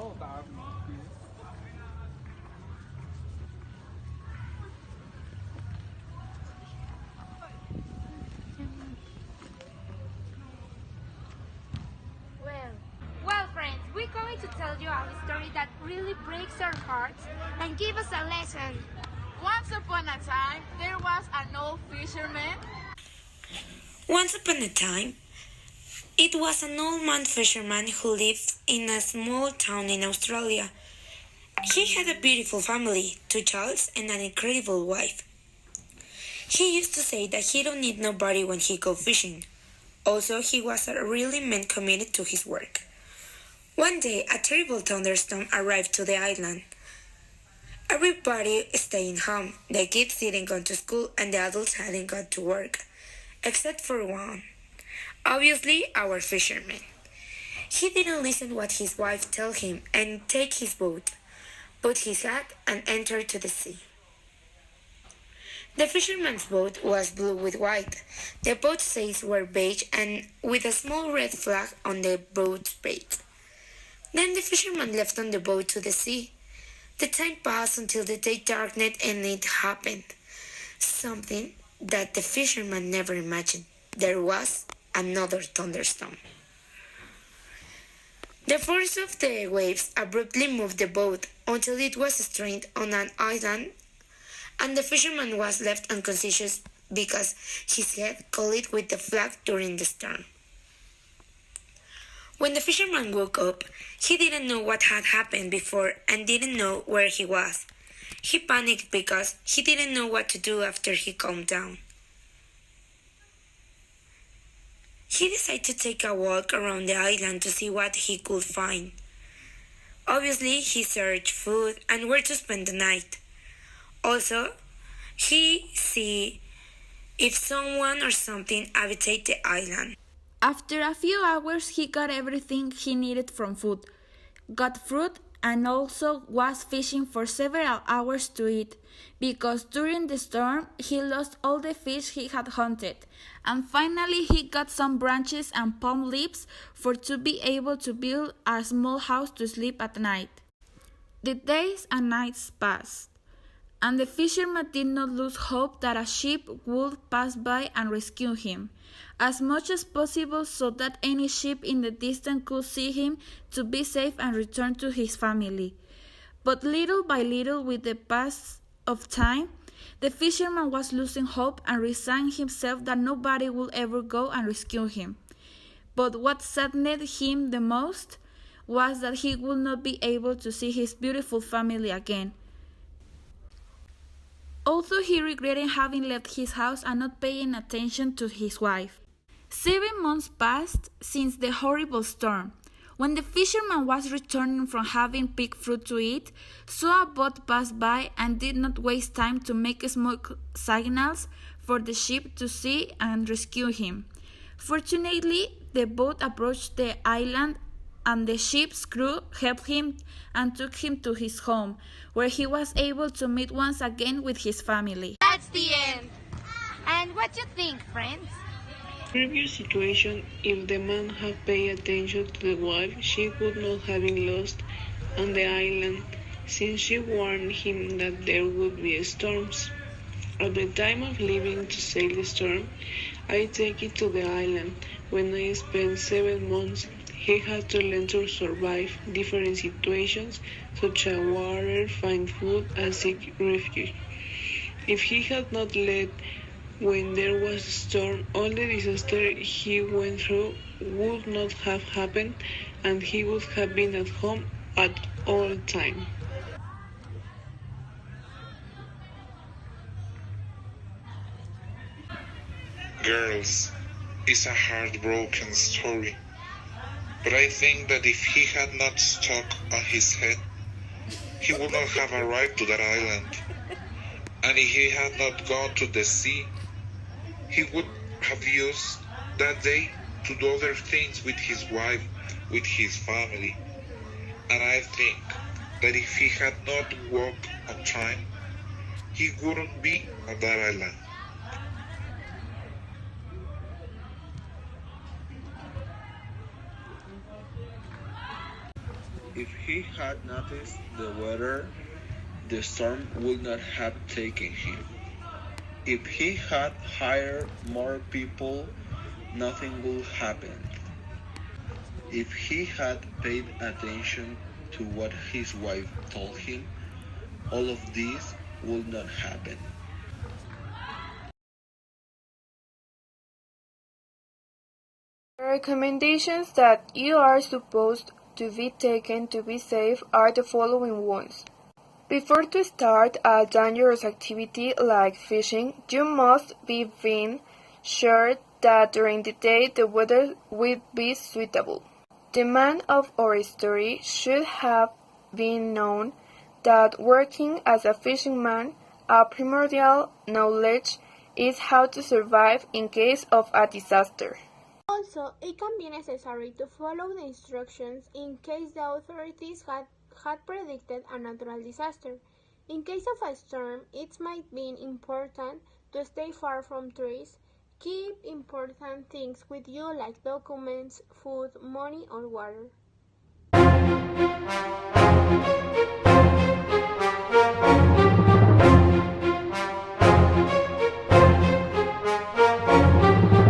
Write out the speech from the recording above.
Well, friends, we're going to tell you a story that really breaks our hearts and give us a lesson. Once upon a time, there was an old fisherman. Once upon a time, it was an old man fisherman who lived in a small town in Australia. He had a beautiful family, 2 childs, and an incredible wife. He used to say that he don't need nobody when he go fishing. Also, he was a really man committed to his work. One day, a terrible thunderstorm arrived to the island. Everybody staying home. The kids didn't go to school and the adults hadn't gone to work, except for one. Obviously, our fisherman. He didn't listen what his wife told him and take his boat, put his hat and enter to the sea. The fisherman's boat was blue with white. The boat's sails were beige and with a small red flag on the boat's base. Then the fisherman left on the boat to the sea. The time passed until the day darkened and it happened. Something that the fisherman never imagined. There was another thunderstorm. The force of the waves abruptly moved the boat until it was stranded on an island, and the fisherman was left unconscious because his head collided with the flag during the storm. When the fisherman woke up, he didn't know what had happened before and didn't know where he was. He panicked because he didn't know what to do after he calmed down. He decided to take a walk around the island to see what he could find. Obviously, he searched food and where to spend the night. Also, he see if someone or something habitate the island. After a few hours, he got everything he needed from food, got fruit, and also was fishing for several hours to eat, because during the storm he lost all the fish he had hunted, and finally he got some branches and palm leaves for to be able to build a small house to sleep at night. The days and nights passed, and the fisherman did not lose hope that a ship would pass by and rescue him, as much as possible so that any ship in the distance could see him to be safe and return to his family. But little by little, with the pass of time, the fisherman was losing hope and resigned himself that nobody would ever go and rescue him. But what saddened him the most was that he would not be able to see his beautiful family again. Also, he regretted having left his house and not paying attention to his wife. 7 months passed since the horrible storm. When the fisherman was returning from having picked fruit to eat, saw a boat pass by and did not waste time to make smoke signals for the ship to see and rescue him. Fortunately, the boat approached the island and the ship's crew helped him and took him to his home, where he was able to meet once again with his family. That's the end. And what do you think, friends? Previous situation, if the man had paid attention to the wife, she would not have been lost on the island, since she warned him that there would be storms. At the time of leaving to sail the storm, I take it to the island. When I spent 7 months, he had to learn to survive different situations, such as water, find food, and seek refuge. If he had not led when there was a storm, all the disaster he went through would not have happened, and he would have been at home at all time. Girls, it's a heartbroken story, but I think that if he had not stuck on his head, he would not have arrived to that island. And if he had not gone to the sea, he would have used that day to do other things with his wife, with his family. And I think that if he had not walked on time, he wouldn't be on that island. If he had noticed the weather, the storm would not have taken him. If he had hired more people, nothing would happen. If he had paid attention to what his wife told him, all of this would not happen. The recommendations that you are supposed to be taken to be safe are the following ones. Before to start a dangerous activity like fishing, you must be sure that during the day the weather will be suitable. The man of our story should have been known that working as a fisherman, a primordial knowledge is how to survive in case of a disaster. Also, it can be necessary to follow the instructions in case the authorities had predicted a natural disaster. In case of a storm, it might be important to stay far from trees. Keep important things with you like documents, food, money, or water.